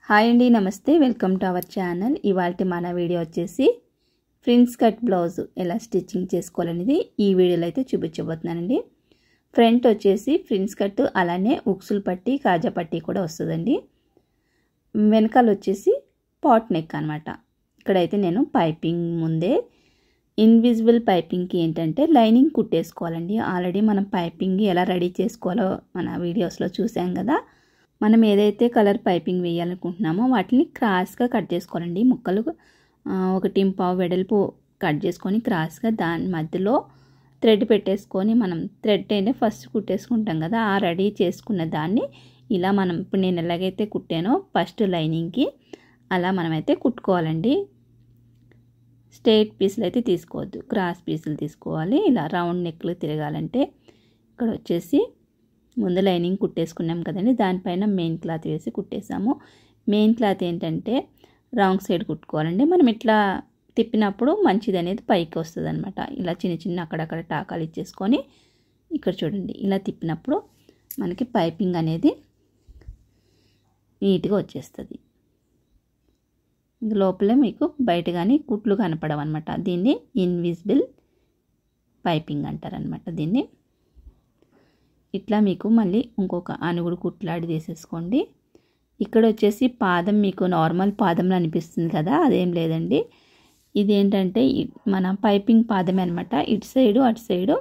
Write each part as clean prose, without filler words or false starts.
Hi అండి, నమస్తే. Welcome to our channel. ఇవాల్టి మన వీడియో వచ్చేసి ఫ్రిన్స్ కట్ బ్లౌజ్ ఎలా స్టిచ్చింగ్ చేసుకోవాలనేది ఈ వీడియోలో అయితే చూపించబోతున్నానండి. ఫ్రంట్ వచ్చేసి ఫ్రిన్స్ కట్, అలానే ఉక్సులు పట్టి, కాజా పట్టి కూడా వస్తుందండి. వెనకాల వచ్చేసి పాట్ నెక్ అనమాట. ఇక్కడైతే నేను పైపింగ్ ముందే ఇన్విజిబుల్ పైపింగ్కి ఏంటంటే లైనింగ్ కుట్టేసుకోవాలండి. ఆల్రెడీ మనం పైపింగ్ ఎలా రెడీ చేసుకోవాలో మన వీడియోస్లో చూసాం కదా. మనం ఏదైతే కలర్ పైపింగ్ వేయాలనుకుంటున్నామో వాటిని క్రాస్గా కట్ చేసుకోవాలండి. ముక్కలు 1.5 వెడల్పు కట్ చేసుకొని క్రాస్గా దాని మధ్యలో థ్రెడ్ పెట్టేసుకొని, మనం థ్రెడ్ అయితే ఫస్ట్ కుట్టేసుకుంటాం కదా, ఆ రెడీ చేసుకున్న దాన్ని ఇలా మనం ఇప్పుడు నేను ఎలాగైతే కుట్టానో ఫస్ట్ లైనింగ్కి అలా మనమైతే కుట్టుకోవాలండి. స్ట్రైట్ పీసులు అయితే తీసుకోవద్దు, క్రాస్ పీసులు తీసుకోవాలి. ఇలా రౌండ్ నెక్లు తిరగాలంటే ఇక్కడ వచ్చేసి ముందు లైనింగ్ కుట్టేసుకున్నాం కదండి, దానిపైన మెయిన్ క్లాత్ వేసి కుట్టేసాము. మెయిన్ క్లాత్ ఏంటంటే రాంగ్ సైడ్ కుట్టుకోవాలండి. మనం ఇట్లా తిప్పినప్పుడు మంచిది అనేది పైకి వస్తుంది అనమాట. ఇలా చిన్న చిన్న అక్కడక్కడ టాకాలు ఇచ్చేసుకొని ఇక్కడ చూడండి, ఇలా తిప్పినప్పుడు మనకి పైపింగ్ అనేది నీట్గా వచ్చేస్తుంది. లోపలే మీకు బయట కానీ కుట్లు కనపడవు అనమాట. దీన్ని ఇన్విజిబుల్ పైపింగ్ అంటారనమాట. దీన్ని ఇట్లా మీకు మళ్ళీ ఇంకొక అనుగుడు కుట్లాడి తీసేసుకోండి. ఇక్కడ వచ్చేసి పాదం మీకు నార్మల్ పాదంలో అనిపిస్తుంది కదా, అదేం లేదండి. ఇదేంటంటే మన పైపింగ్ పాదమే అనమాట. ఇటు సైడు అటు సైడు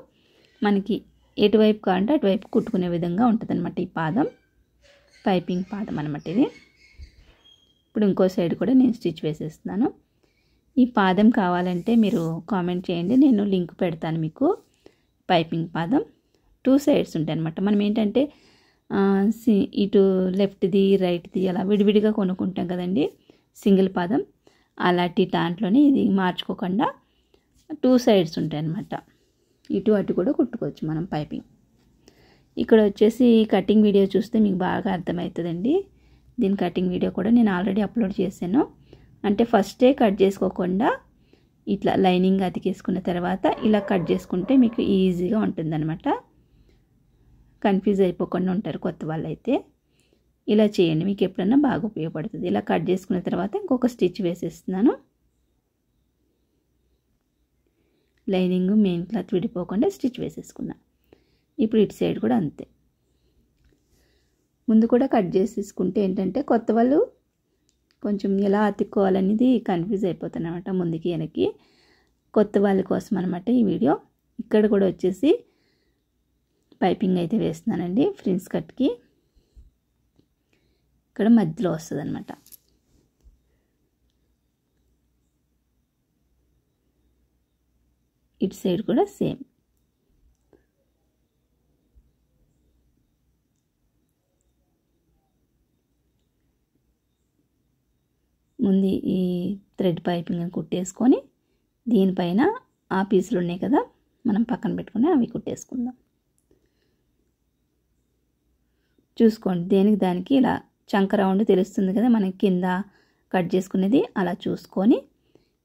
మనకి ఎటువైపు కావాలంటే అటువైపు కుట్టుకునే విధంగా ఉంటుంది అనమాట. ఈ పాదం పైపింగ్ పాదం అనమాట ఇది. ఇప్పుడు ఇంకో సైడ్ కూడా నేను స్టిచ్ వేసేస్తున్నాను. ఈ పాదం కావాలంటే మీరు కామెంట్ చేయండి, నేను లింక్ పెడతాను మీకు. పైపింగ్ పాదం 2 సైడ్స్ ఉంటాయి అనమాట. మనం ఏంటంటే ఇటు లెఫ్ట్ది రైట్ది అలా విడివిడిగా కొనుక్కుంటాం కదండి సింగిల్ పాదం, అలాంటి దాంట్లోనే ఇది మార్చుకోకుండా 2 సైడ్స్ ఉంటాయి అన్నమాట. ఇటు అటు కూడా కుట్టుకోవచ్చు మనం పైపింగ్. ఇక్కడ వచ్చేసి కటింగ్ వీడియో చూస్తే మీకు బాగా అర్థమవుతుందండి. దీని కటింగ్ వీడియో కూడా నేను ఆల్రెడీ అప్లోడ్ చేశాను. అంటే ఫస్టే కట్ చేసుకోకుండా ఇట్లా లైనింగ్ అతికేసుకున్న తర్వాత ఇలా కట్ చేసుకుంటే మీకు ఈజీగా ఉంటుందన్నమాట. కన్ఫ్యూజ్ అయిపోకుండా ఉంటారు కొత్త వాళ్ళు అయితే. ఇలా చేయండి, మీకు ఎప్పుడన్నా బాగా ఉపయోగపడుతుంది. ఇలా కట్ చేసుకున్న తర్వాత ఇంకొక స్టిచ్ వేసేస్తున్నాను. లైనింగ్ మెయిన్ క్లాత్ విడిపోకుండా స్టిచ్ వేసేసుకున్నా. ఇప్పుడు ఇటు సైడ్ కూడా అంతే. ముందు కూడా కట్ చేసేసుకుంటే ఏంటంటే కొత్త వాళ్ళు కొంచెం ఎలా అతుక్కోవాలనేది కన్ఫ్యూజ్ అయిపోతుంది అనమాట, ముందుకి వెనక్కి. కొత్త వాళ్ళ కోసం అనమాట ఈ వీడియో. ఇక్కడ కూడా వచ్చేసి పైపింగ్ అయితే వేస్తున్నానండి ఫ్రిన్స్ కట్కి. ఇక్కడ మధ్యలో వస్తుంది అనమాట. ఇటు సైడ్ కూడా సేమ్. ముందు ఈ థ్రెడ్ పైపింగ్ కుట్టేసుకొని దీనిపైన ఆ పీసులు ఉన్నాయి కదా మనం పక్కన పెట్టుకుని అవి కుట్టేసుకుందాం. చూసుకోండి, దేనికి దానికి ఇలా చంక రౌండ్ తెలుస్తుంది కదా మనకి కింద కట్ చేసుకునేది. అలా చూసుకొని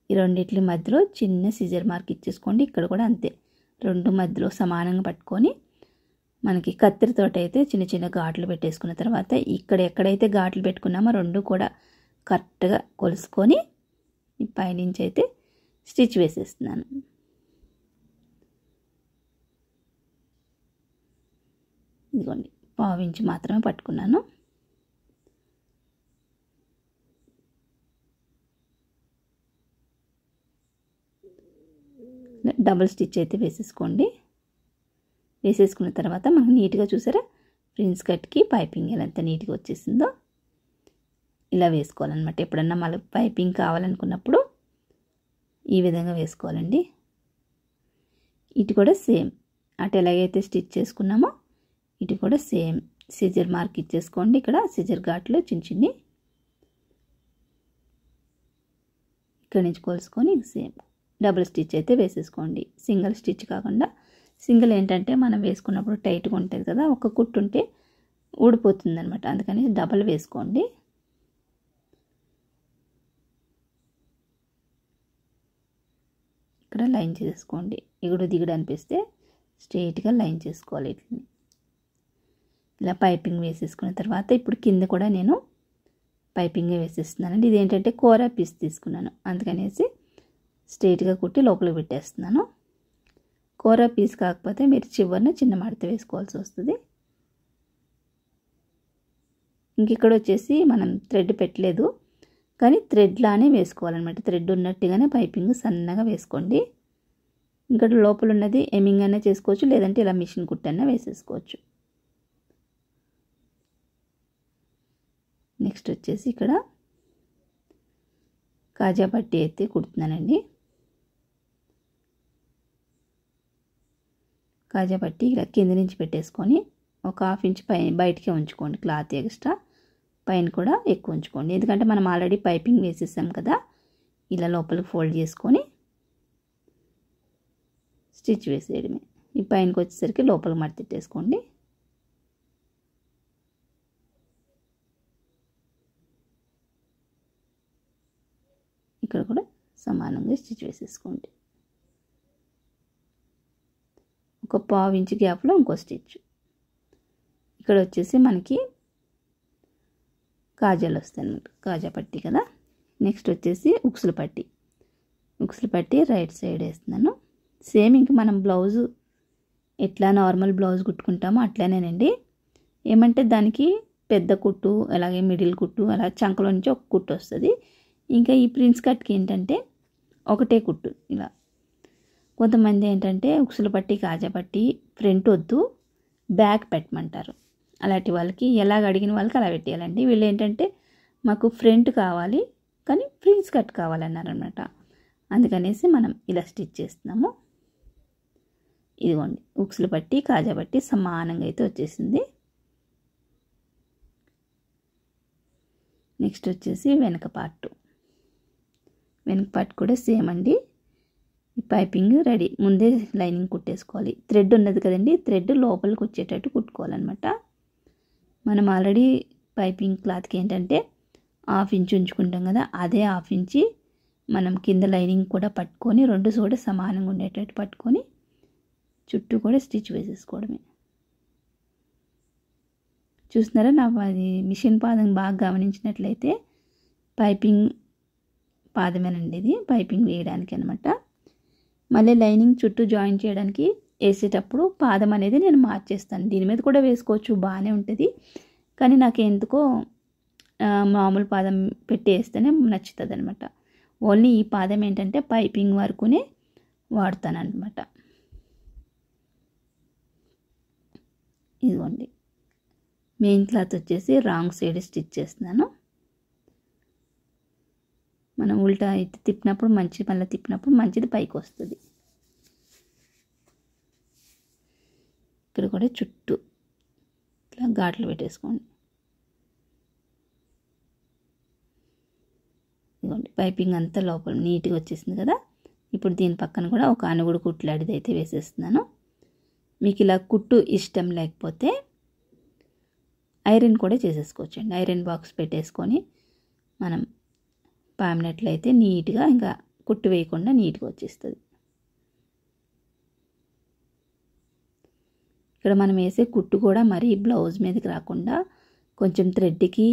ఈ రెండిట్ల మధ్యలో చిన్న సిజర్ మార్క్ ఇచ్చేసుకోండి. ఇక్కడ కూడా అంతే, 2 మధ్యలో సమానంగా పట్టుకొని మనకి కత్తిరితోటి అయితే చిన్న చిన్న ఘాట్లు పెట్టేసుకున్న తర్వాత ఇక్కడ ఎక్కడైతే ఘాట్లు పెట్టుకున్నామో 2 కూడా కరెక్ట్గా కొలుసుకొని ఈ పైనుంచి అయితే స్టిచ్ వేసేస్తున్నాను. ఇదిగోండి, 1/2 ఇంచ్ మాత్రమే పట్టుకున్నాను. డబుల్ స్టిచ్ అయితే వేసేసుకోండి. వేసేసుకున్న తర్వాత మనకు నీట్గా చూసారా ఫ్రిన్స్ కట్కి పైపింగ్ ఎలా ఎంత నీట్గా వచ్చేసిందో. ఇలా వేసుకోవాలన్నమాట. ఎప్పుడన్నా మళ్ళీ పైపింగ్ కావాలనుకున్నప్పుడు ఈ విధంగా వేసుకోవాలండి. ఇటు కూడా సేమ్, అటు ఎలాగైతే స్టిచ్ చేసుకున్నామో ఇటు కూడా సేమ్ సిజర్ మార్క్ ఇచ్చేసుకోండి. ఇక్కడ సిజర్ ఘాట్లు చిన్న చిన్ని ఇక్కడ నుంచి కొలుసుకొని సేమ్ డబుల్ స్టిచ్ అయితే వేసేసుకోండి. సింగిల్ స్టిచ్ కాకుండా, సింగిల్ ఏంటంటే మనం వేసుకున్నప్పుడు టైట్గా ఉంటుంది కదా, ఒక కుట్టు ఉంటే ఊడిపోతుంది అనమాట, అందుకని డబల్ వేసుకోండి. ఇక్కడ లైన్ చేసుకోండి. ఎగుడు దిగుడు అనిపిస్తే స్ట్రైట్గా లైన్ చేసుకోవాలి. ఇలా పైపింగ్ వేసేసుకున్న తర్వాత ఇప్పుడు కింద కూడా నేను పైపింగే వేసేస్తున్నానండి. ఇదేంటంటే కూర పీస్ తీసుకున్నాను, అందుకనేసి స్ట్రైట్గా కుట్టి లోపలికి పెట్టేస్తున్నాను. కూర పీస్ కాకపోతే మీరు చివరిన చిన్న మడత వేసుకోవాల్సి వస్తుంది. ఇంక ఇక్కడ వచ్చేసి మనం థ్రెడ్ పెట్టలేదు, కానీ థ్రెడ్లానే వేసుకోవాలన్నమాట. థ్రెడ్ ఉన్నట్టుగానే పైపింగ్ సన్నగా వేసుకోండి. ఇక్కడ లోపల ఉన్నది ఎమింగ్ అయినా చేసుకోవచ్చు, లేదంటే ఇలా మిషన్ కుట్టన్నా వేసేసుకోవచ్చు. నెక్స్ట్ వచ్చేసి ఇక్కడ కాజా పట్టి అయితే కుడుతున్నానండి. కాజా పట్టి ఇలా కింద నుంచి పెట్టేసుకొని ఒక 1/2 ఇంచ్ పైన బయటికే ఉంచుకోండి. క్లాత్ ఎక్స్ట్రా పైన కూడా ఎక్కువ ఉంచుకోండి, ఎందుకంటే మనం ఆల్రెడీ పైపింగ్ వేసేసాం కదా. ఇలా లోపలికి ఫోల్డ్ చేసుకొని స్టిచ్ వేసేయడమే. ఈ పైనకి వచ్చేసరికి లోపలికి మడతెట్టేసుకోండి. ఇక్కడ కూడా సమానంగా స్టిచ్ వేసేసుకోండి. ఒక 1/2 ఇంచ్ గ్యాప్లో ఇంకో స్టిచ్. ఇక్కడ వచ్చేసి మనకి కాజాలు వస్తాయి అన్నమాట, కాజా పట్టి కదా. నెక్స్ట్ వచ్చేసి ఉక్సులు పట్టి. ఉక్సులు పట్టి రైట్ సైడ్ వేస్తున్నాను. సేమ్ ఇంక మనం బ్లౌజు ఎట్లా నార్మల్ బ్లౌజ్ కుట్టుకుంటామో అట్లానేనండి. ఏమంటే దానికి పెద్ద కుట్టు, అలాగే మిడిల్ కుట్టు, అలా చంకలో నుంచి ఒక కుట్టు వస్తుంది. ఇంకా ఈ ప్రిన్స్ కట్కి ఏంటంటే ఒకటే కుట్టు. ఇలా కొంతమంది ఏంటంటే ఉక్సులు పట్టి కాజా పట్టి ఫ్రంట్ వద్దు బ్యాక్ పెట్టమంటారు. అలాంటి వాళ్ళకి ఎలాగ అడిగిన వాళ్ళకి అలా పెట్టేయాలండి. వీళ్ళు ఏంటంటే మాకు ఫ్రంట్ కావాలి కానీ ప్రిన్స్ కట్ కావాలన్నారనమాట. అందుకనేసి మనం ఇలా స్టిచ్ చేస్తున్నాము. ఇదిగోండి ఉక్సులు పట్టి కాజా పట్టి సమానంగా అయితే వచ్చేసింది. నెక్స్ట్ వచ్చేసి వెనక పార్ట్. వెనక పార్ట్ కూడా సేమ్ అండి. ఈ పైపింగ్ రెడీ, ముందే లైనింగ్ కుట్టేసుకోవాలి. థ్రెడ్ ఉన్నది కదండి, థ్రెడ్ లోపలికి వచ్చేటట్టు కుట్టుకోవాలన్నమాట. మనం ఆల్రెడీ పైపింగ్ క్లాత్కి ఏంటంటే 1/2 ఇంచ్ ఉంచుకుంటాం కదా, అదే 1/2 ఇంచి మనం కింద లైనింగ్ కూడా పట్టుకొని రెండు కూడా సమానంగా ఉండేటట్టు పట్టుకొని చుట్టూ కూడా స్టిచ్ వేసేసుకోవడమే. చూస్తున్నారా, నా అది మిషన్ పాదం బాగా గమనించినట్లయితే పైపింగ్ పాదమేనండి ఇది, పైపింగ్ వేయడానికి అనమాట. మళ్ళీ లైనింగ్ చుట్టూ జాయిన్ చేయడానికి వేసేటప్పుడు పాదం అనేది నేను మార్చేస్తాను. దీని మీద కూడా వేసుకోవచ్చు, బాగానే ఉంటుంది. కానీ నాకు ఎందుకో మామూలు పాదం పెట్టి వేస్తేనే నచ్చుతుంది అనమాట. ఓన్లీ ఈ పాదం ఏంటంటే పైపింగ్ వరకునే వాడతాను అనమాట. ఇదిగోండి మెయిన్ క్లాత్ వచ్చేసి రాంగ్ సైడ్ స్టిచ్ చేస్తున్నాను. మనం ఉల్టా అయితే తిప్పినప్పుడు మంచిది, మళ్ళీ తిప్పినప్పుడు మంచిది పైకి వస్తుంది. ఇక్కడ కూడా చుట్టూ ఇట్లా ఘాట్లు పెట్టేసుకోండి. ఇదిగోండి పైపింగ్ అంతా లోపల నీట్గా వచ్చేసింది కదా. ఇప్పుడు దీని పక్కన కూడా ఒక అనుగుడు కుట్లాడిది అయితే వేసేస్తున్నాను. మీకు ఇలా కుట్టు ఇష్టం లేకపోతే ఐరన్ కూడా చేసేసుకోవచ్చండి. ఐరన్ బాక్స్ పెట్టేసుకొని మనం పామినట్లయితే నీట్గా ఇంకా కుట్టు వేయకుండా నీట్గా వచ్చేస్తుంది. ఇక్కడ మనం వేసే కుట్టు కూడా మరీ బ్లౌజ్ మీదకి రాకుండా కొంచెం థ్రెడ్కి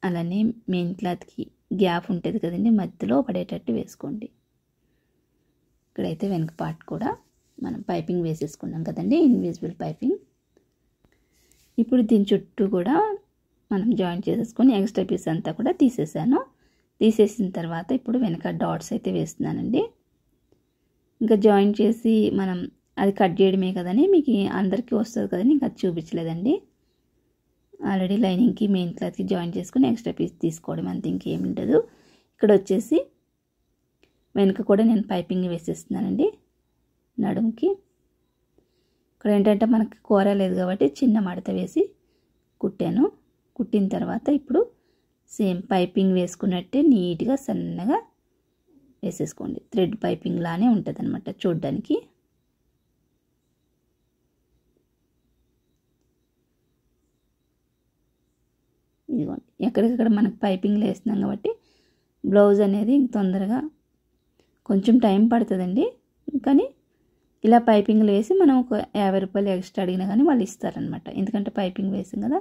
అలానే మెయిన్ క్లాత్కి గ్యాప్ ఉంటుంది కదండి, మధ్యలో పడేటట్టు వేసుకోండి. ఇక్కడైతే వెనక పార్ట్ కూడా మనం పైపింగ్ వేసేసుకున్నాం కదండి, ఇన్విజిబుల్ పైపింగ్. ఇప్పుడు దీని చుట్టూ కూడా మనం జాయిన్ చేసేసుకొని ఎక్స్ట్రా పీస్ అంతా కూడా తీసేసాను. తీసేసిన తర్వాత ఇప్పుడు వెనక డాట్స్ అయితే వేస్తున్నానండి. ఇంకా జాయిన్ చేసి మనం అది కట్ చేయడమే కదని మీకు అందరికీ వస్తుంది కదని ఇంకా అది చూపించలేదండి. ఆల్రెడీ లైనింగ్కి మెయిన్ క్లాత్కి జాయిన్ చేసుకుని ఎక్స్ట్రా పీస్ తీసుకోవడం అంతే, ఇంకేమి ఉండదు. ఇక్కడ వచ్చేసి వెనుక కూడా నేను పైపింగ్ వేసేస్తున్నానండి నడుముకి. ఇక్కడ ఏంటంటే మనకి కూర లేదు కాబట్టి చిన్న మడత వేసి కుట్టాను. కుట్టిన తర్వాత ఇప్పుడు సేమ్ పైపింగ్ వేసుకున్నట్టే నీట్గా సన్నగా వేసేసుకోండి. థ్రెడ్ పైపింగ్ లానే ఉంటుంది అనమాట చూడడానికి. ఇదిగోండి ఎక్కడికక్కడ మనకు పైపింగ్లు వేస్తున్నాం కాబట్టి బ్లౌజ్ అనేది తొందరగా కొంచెం టైం పడుతుందండి. కానీ ఇలా పైపింగ్లు వేసి మనం ఒక 50 రూపాయలు ఎక్స్ట్రా అడిగినా కానీ వాళ్ళు ఇస్తారనమాట, ఎందుకంటే పైపింగ్ వేసాం కదా.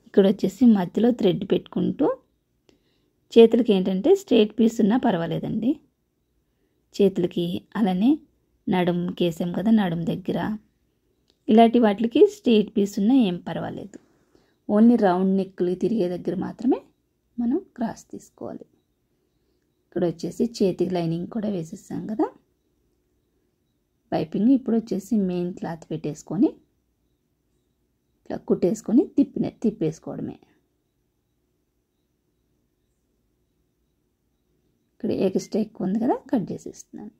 ఇక్కడ వచ్చేసి మధ్యలో థ్రెడ్ పెట్టుకుంటూ చేతులకి ఏంటంటే స్ట్రైట్ పీస్ ఉన్నా పర్వాలేదండి. చేతులకి అలానే నడుం కేసాం కదా, నడుం దగ్గర ఇలాంటి వాటికి స్ట్రైట్ పీస్ ఉన్నా ఏం పర్వాలేదు. ఓన్లీ రౌండ్ నెక్లు తిరిగే దగ్గర మాత్రమే మనం క్రాస్ తీసుకోవాలి. ఇక్కడ వచ్చేసి చేతికి లైనింగ్ కూడా వేసేసాం కదా పైపింగ్. ఇప్పుడు వచ్చేసి మెయిన్ క్లాత్ పెట్టేసుకొని ఇట్లా కుట్టేసుకొని తిప్పేసుకోవడమే. ఇక్కడ ఎక్స్ట్రా ఎక్కువ ఉంది కదా, కట్ చేసేస్తున్నాను.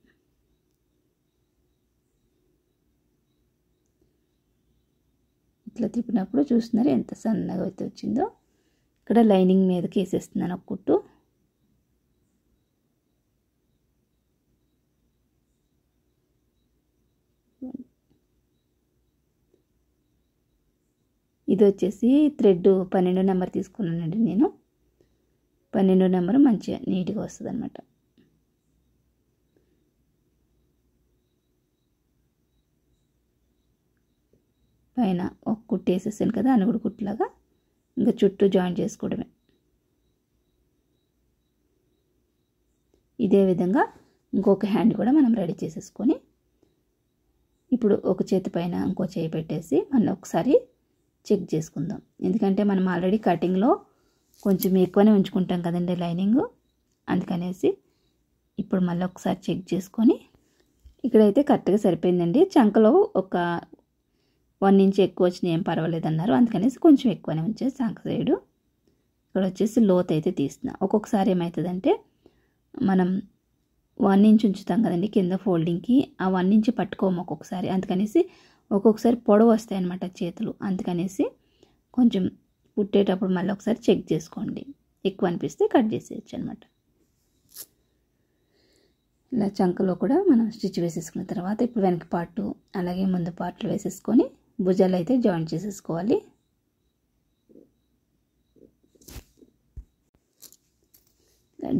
ఇట్లా తిప్పినప్పుడు చూస్తున్నారు ఎంత సన్నగా అయితే వచ్చిందో. ఇక్కడ లైనింగ్ మీదకి వేసేస్తున్నాను ఒక కుట్టు. ఇది వచ్చేసి థ్రెడ్ 12 నెంబర్ తీసుకున్నానండి నేను. 12 నెంబర్ మంచిగా నీట్గా వస్తుంది అన్నమాట. పైన ఒక కుట్టు వేసేసాను కదా అనుగుడు కుట్టులాగా, ఇంకా చుట్టూ జాయిన్ చేసుకోవడమే. ఇదే విధంగా ఇంకొక హ్యాండ్ కూడా మనం రెడీ చేసేసుకొని ఇప్పుడు ఒక చేతి పైన ఇంకో చేయి పెట్టేసి మనం ఒకసారి చెక్ చేసుకుందాం. ఎందుకంటే మనం ఆల్రెడీ కటింగ్లో కొంచెం ఎక్కువనే ఉంచుకుంటాం కదండి లైనింగ్, అందుకనేసి ఇప్పుడు మళ్ళీ ఒకసారి చెక్ చేసుకొని ఇక్కడైతే కరెక్ట్గా సరిపోయిందండి. చంకలో ఒక 1 ఇంచ్ ఎక్కువ వచ్చినా ఏం పర్వాలేదు అన్నారు, అందుకనేసి కొంచెం ఎక్కువనే ఉంచేసి చంక సైడు. ఇక్కడ వచ్చేసి లోత్ అయితే తీస్తున్నా. ఒక్కొక్కసారి ఏమవుతుందంటే మనం 1 ఇంచ్ ఉంచుతాం కదండి కింద ఫోల్డింగ్కి, ఆ 1 ఇంచ్ పట్టుకోము ఒక్కొక్కసారి, అందుకనేసి ఒక్కొక్కసారి పొడవు వస్తాయి అన్నమాట చేతులు. అందుకనేసి కొంచెం కుట్టేటప్పుడు మళ్ళీ ఒకసారి చెక్ చేసుకోండి, ఎక్కువ అనిపిస్తే కట్ చేసేయచ్చు అనమాట. ఇలా చంకలో కూడా మనం స్టిచ్ వేసేసుకున్న తర్వాత ఇప్పుడు వెనక పార్టు అలాగే ముందు పార్ట్లు వేసేసుకొని భుజాలు అయితే జాయిన్ చేసేసుకోవాలి.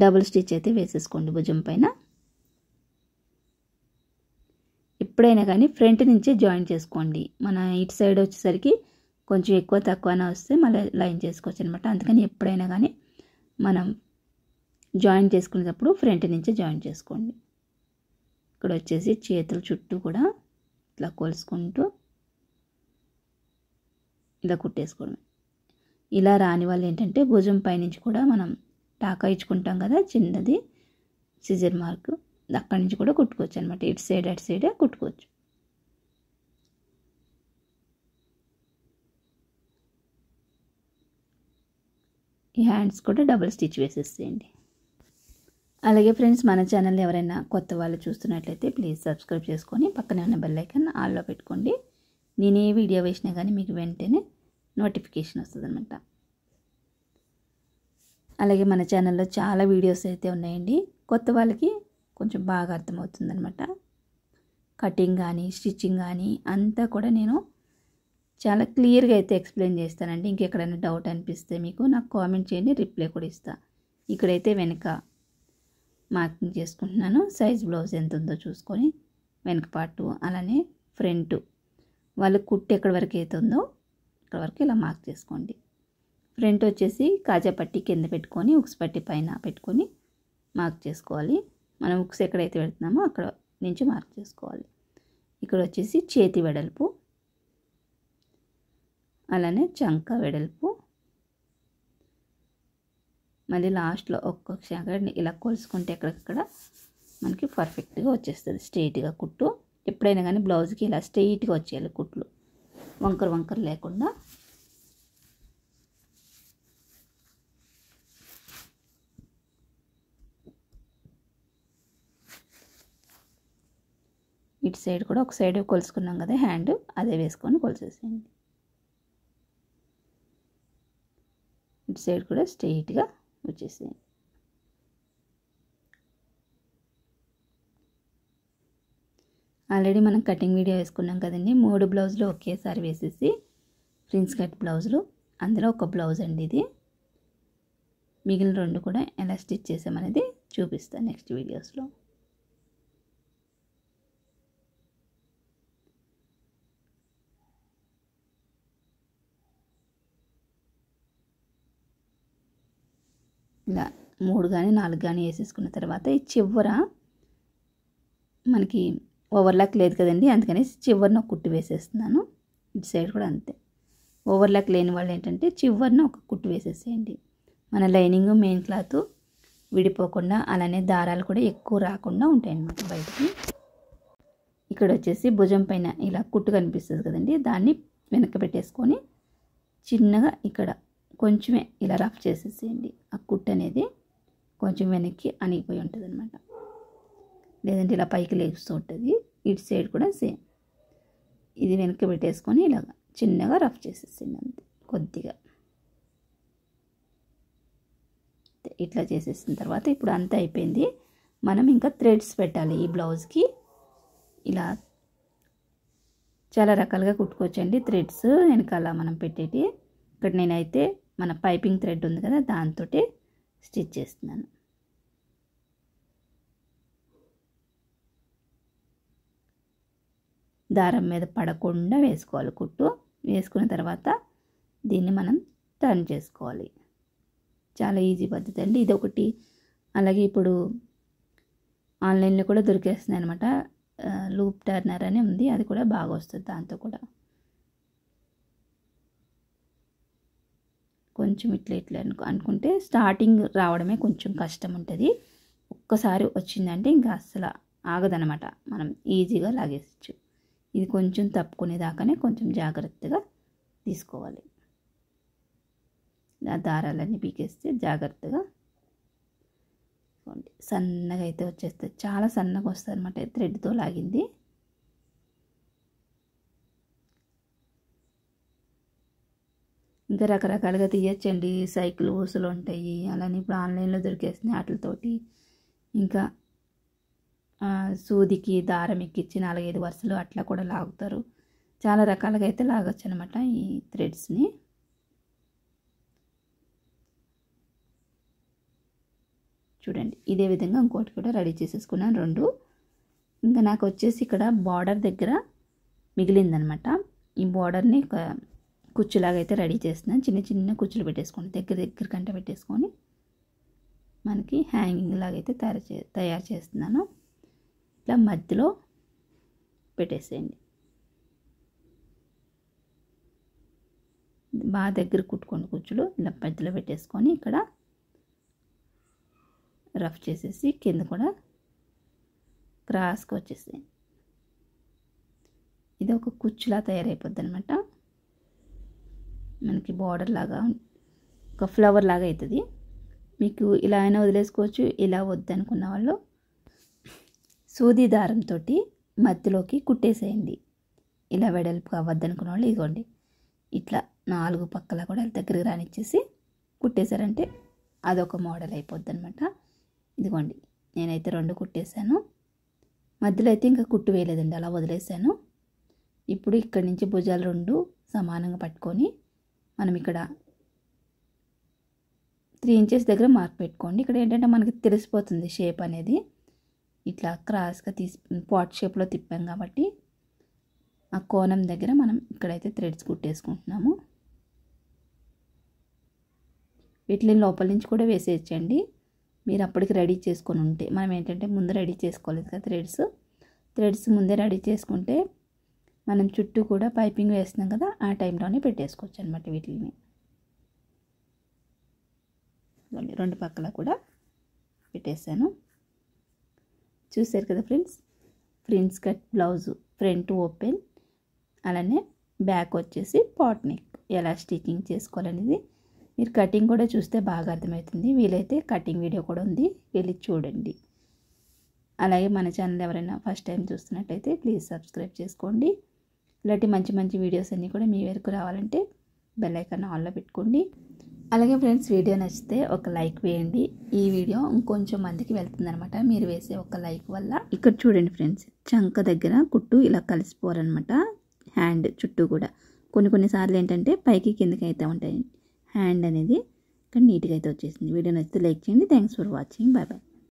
డబుల్ స్టిచ్ అయితే వేసేసుకోండి భుజం పైన. ఎప్పుడైనా కానీ ఫ్రంట్ నుంచే జాయిన్ చేసుకోండి. మన ఇటు సైడ్ వచ్చేసరికి కొంచెం ఎక్కువ తక్కువనే వస్తే మళ్ళీ లైన్ చేసుకోవచ్చు అనమాట. అందుకని ఎప్పుడైనా కానీ మనం జాయిన్ చేసుకునేటప్పుడు ఫ్రంట్ నుంచే జాయిన్ చేసుకోండి. ఇక్కడ వచ్చేసి చేతుల చుట్టూ కూడా ఇట్లా కొలుసుకుంటూ ఇలా కుట్టేసుకోవడం. ఇలా రాని వాళ్ళు ఏంటంటే భుజం పైనుంచి కూడా మనం టాకా ఇచ్చుకుంటాం కదా చిన్నది సిజర్ మార్క్, అక్కడి నుంచి కూడా కుట్టుకోవచ్చు అనమాట. ఇటు సైడ్ అటు సైడే కుట్టుకోవచ్చు. ఈ హ్యాండ్స్ కూడా డబుల్ స్టిచ్ వేసేసేయండి. అలాగే ఫ్రెండ్స్, మన ఛానల్ ఎవరైనా కొత్త వాళ్ళు చూస్తున్నట్లయితే ప్లీజ్ సబ్స్క్రైబ్ చేసుకొని పక్కనే ఉన్న బెల్ ఐకాన్ ఆల్లో పెట్టుకోండి. నేను ఏ వీడియో వేసినా కానీ మీకు వెంటనే నోటిఫికేషన్ వస్తుంది అనమాట. అలాగే మన ఛానల్లో చాలా వీడియోస్ అయితే ఉన్నాయండి. కొత్త వాళ్ళకి కొంచెం బాగా అర్థమవుతుందనమాట. కటింగ్ కానీ స్టిచ్చింగ్ కానీ అంతా కూడా నేను చాలా క్లియర్గా అయితే ఎక్స్ప్లెయిన్ చేస్తానండి. ఇంకెక్కడైనా డౌట్ అనిపిస్తే మీకు నాకు కామెంట్ చేయండి, రిప్లై కూడా ఇస్తా. ఇక్కడైతే వెనక మార్కింగ్ చేసుకుంటున్నాను. సైజ్ బ్లౌజ్ ఎంత ఉందో చూసుకొని వెనక పార్టు అలానే ఫ్రంట్ వాళ్ళు కుట్టు ఎక్కడి వరకు అయితే ఉందో ఇక్కడ వరకు ఇలా మార్క్ చేసుకోండి. ఫ్రంట్ వచ్చేసి కాజా పట్టి కింద పెట్టుకొని ఉక్స్ పట్టి పైన పెట్టుకొని మార్క్ చేసుకోవాలి. మనం ఉక్స్ ఎక్కడైతే పెడుతున్నామో అక్కడ నుంచి మార్క్ చేసుకోవాలి. ఇక్కడ వచ్చేసి చేతి వెడల్పు అలానే చంక వెడల్పు, మళ్ళీ లాస్ట్లో ఒక్కొక్క శాఖని ఇలా కొలుసుకుంటే ఎక్కడెక్కడ మనకి పర్ఫెక్ట్గా వచ్చేస్తుంది స్ట్రెయిట్గా కుట్టు. ఎప్పుడైనా కానీ బ్లౌజ్కి ఇలా స్ట్రెయిట్గా వచ్చేయాలి కుట్లు, వంకర లేకుండా. ఇటు సైడ్ కూడా ఒక సైడ్ కొలుసుకున్నాం కదా హ్యాండ్, అదే వేసుకొని కొలిసేసేయండి. ఇటు సైడ్ కూడా స్ట్రెయిట్గా వచ్చేసేయండి. ఆల్రెడీ మనం కటింగ్ వీడియో వేసుకున్నాం కదండి, 3 బ్లౌజులు ఒకేసారి వేసేసి ప్రిన్స్ కట్ బ్లౌజులు, అందులో ఒక బ్లౌజ్ అండి ఇది. మిగిలిన 2 కూడా ఎలా స్టిచ్ చేసామనేది చూపిస్తాను నెక్స్ట్ వీడియోస్లో. ఇలా 3 కానీ 4 కానీ వేసేసుకున్న తర్వాత ఈ చివర మనకి ఓవర్లాక్ లేదు కదండి, అందుకని చివరిన ఒక కుట్టు వేసేస్తున్నాను. ఇటు సైడ్ కూడా అంతే. ఓవర్లాక్ లేని వాళ్ళు ఏంటంటే చివరిన ఒక కుట్టు వేసేసేయండి. మన లైనింగ్ మెయిన్ క్లాత్ విడిపోకుండా, అలానే దారాలు కూడా ఎక్కువ రాకుండా ఉంటాయి అన్నమాట బయటికి. ఇక్కడ వచ్చేసి భుజం పైన ఇలా కుట్టు కనిపిస్తుంది కదండి, దాన్ని వెనక్కి పెట్టేసుకొని చిన్నగా ఇక్కడ కొంచెమే ఇలా రఫ్ చేసేసేయండి. ఆ కుట్టు అనేది కొంచెం వెనక్కి అణిగిపోయి ఉంటుంది అనమాట, లేదంటే ఇలా పైకి లేస్తూ ఉంటుంది. ఇటు సైడ్ కూడా సేమ్, ఇది వెనక్కి పెట్టేసుకొని ఇలాగ చిన్నగా రఫ్ చేసేసింది అంతే కొద్దిగా. ఇట్లా చేసేసిన తర్వాత ఇప్పుడు అంతా అయిపోయింది. మనం ఇంకా థ్రెడ్స్ పెట్టాలి ఈ బ్లౌజ్కి. ఇలా చాలా రకాలుగా కుట్టుకోవచ్చండి థ్రెడ్స్ వెనకాల మనం పెట్టేటి. ఇక్కడ నేనైతే మన పైపింగ్ థ్రెడ్ ఉంది కదా, దాంతో స్టిచ్ చేస్తున్నాను. దారం మీద పడకుండా వేసుకోవాలి కుట్టు. వేసుకున్న తర్వాత దీన్ని మనం టర్న్ చేసుకోవాలి. చాలా ఈజీ పద్ధతి అండి ఇది ఒకటి. అలాగే ఇప్పుడు ఆన్లైన్లో కూడా దొరికేస్తుంది అనమాట, లూప్ టర్నర్ అని ఉంది, అది కూడా బాగా వస్తుంది. దాంతో కూడా కొంచెం ఇట్లా ఇట్లా అనుకుంటే స్టార్టింగ్ రావడమే కొంచెం కష్టం ఉంటుంది. ఒక్కసారి వచ్చిందంటే ఇంకా అస్సలు ఆగదనమాట, మనం ఈజీగా లాగేసచ్చు. ఇది కొంచెం తప్పుకునేదాకానే కొంచెం జాగ్రత్తగా తీసుకోవాలి. ఆ దారాలన్నీ పీకేస్తే జాగ్రత్తగా సన్నగా అయితే వచ్చేస్తుంది. చాలా సన్నగా వస్తుంది అనమాట థ్రెడ్తో లాగింది. ఇంకా రకరకాలుగా తీయచ్చండి, సైకిల్ ఊసులు ఉంటాయి, అలానే ఇప్పుడు ఆన్లైన్లో దొరికేస్తున్నాయి వాటితోటి. ఇంకా సూదికి దారం ఎక్కించి 4-5 వరుసలు అట్లా కూడా లాగుతారు. చాలా రకాలుగా అయితే లాగొచ్చు అనమాట ఈ థ్రెడ్స్ని. చూడండి ఇదే విధంగా ఇంకోటి కూడా రెడీ చేసేసుకున్నాను 2. ఇంకా నాకు వచ్చేసి ఇక్కడ బార్డర్ దగ్గర మిగిలిందనమాట. ఈ బార్డర్ని ఒక కుచ్చులాగా అయితే రెడీ చేస్తున్నాను. చిన్న చిన్న కుచ్చులు పెట్టేసుకోండి, దగ్గర కంట పెట్టేసుకొని మనకి హ్యాంగింగ్ లాగా అయితే తయారు చేస్తున్నాను. ఇట్లా మధ్యలో పెట్టేసేయండి. బాగా దగ్గర కుట్టుకోండి కుచ్చులు. ఇలా మధ్యలో పెట్టేసుకొని ఇక్కడ రఫ్ చేసేసి కింద కూడా క్రాస్గా వచ్చేసేయండి. ఇది ఒక కుచ్చులా తయారైపోద్ది అనమాట. మనకి బార్డర్ లాగా ఒక ఫ్లవర్ లాగా అవుతుంది. మీకు ఇలా అయినా వదిలేసుకోవచ్చు. ఇలా వద్దనుకున్న వాళ్ళు సూది దారంతో మధ్యలోకి కుట్టేసేయండి. ఇలా వెడల్పుగా వద్దనుకున్న వాళ్ళు ఇదిగోండి ఇట్లా 4 పక్కల కూడా దగ్గరికి రానిచ్చేసి కుట్టేశారంటే అదొక మోడల్ అయిపోద్ది అనమాట. ఇదిగోండి నేనైతే 2 కుట్టేశాను. మధ్యలో అయితే ఇంకా కుట్టు వేయలేదండి, అలా వదిలేసాను. ఇప్పుడు ఇక్కడి నుంచి భుజాలు 2 సమానంగా పట్టుకొని మనం ఇక్కడ 3 ఇంచెస్ దగ్గర మార్క్ పెట్టుకోండి. ఇక్కడ ఏంటంటే మనకి తెలిసిపోతుంది షేప్ అనేది. ఇట్లా క్రాస్గా పాట్ షేప్లో తిప్పాం కాబట్టి ఆ కోణం దగ్గర మనం ఇక్కడైతే థ్రెడ్స్ కుట్టేసుకుంటున్నాము. వీటిని లోపల నుంచి కూడా వేసేయచ్చండి, మీరు అప్పటికి రెడీ చేసుకొని ఉంటే. మనం ఏంటంటే ముందు రెడీ చేసుకోలేదు కదా థ్రెడ్స్ ముందే రెడీ చేసుకుంటే మనం చుట్టూ కూడా పైపింగ్ వేస్తున్నాం కదా, ఆ టైంలోనే పెట్టేసుకోవచ్చు అనమాట. వీటిని 2 పక్కల కూడా పెట్టేశాను. చూసారు కదా friends, prince cut blouse front open, అలానే బ్యాక్ వచ్చేసి పాట్ నెక్ ఎలా స్టిచ్చింగ్ చేసుకోవాలనేది మీరు కటింగ్ కూడా చూస్తే బాగా అర్థమవుతుంది. వీలైతే కటింగ్ వీడియో కూడా ఉంది, వెళ్ళి చూడండి. అలాగే మన ఛానల్ ఎవరైనా ఫస్ట్ టైం చూస్తున్నట్టయితే ప్లీజ్ సబ్స్క్రైబ్ చేసుకోండి. ఇలాంటి మంచి మంచి వీడియోస్ అన్నీ కూడా మీ వరకు రావాలంటే బెల్ ఐకాన్ ఆన్లో పెట్టుకోండి. అలాగే ఫ్రెండ్స్, వీడియో నచ్చితే ఒక లైక్ వేయండి. ఈ వీడియో ఇంకొంచెం మందికి వెళ్తుందనమాట మీరు వేసే ఒక లైక్ వల్ల. ఇక్కడ చూడండి ఫ్రెండ్స్, చంక దగ్గర కుట్టు ఇలా కలిసిపోవాలన్నమాట. హ్యాండ్ చుట్టూ కూడా కొన్నిసార్లు ఏంటంటే పైకి కిందకి అయితే ఉంటాయి. హ్యాండ్ అనేది ఇక్కడ నీట్గా అయితే వచ్చేసింది. వీడియో నచ్చితే లైక్ చేయండి. Thanks for watching. Bye bye.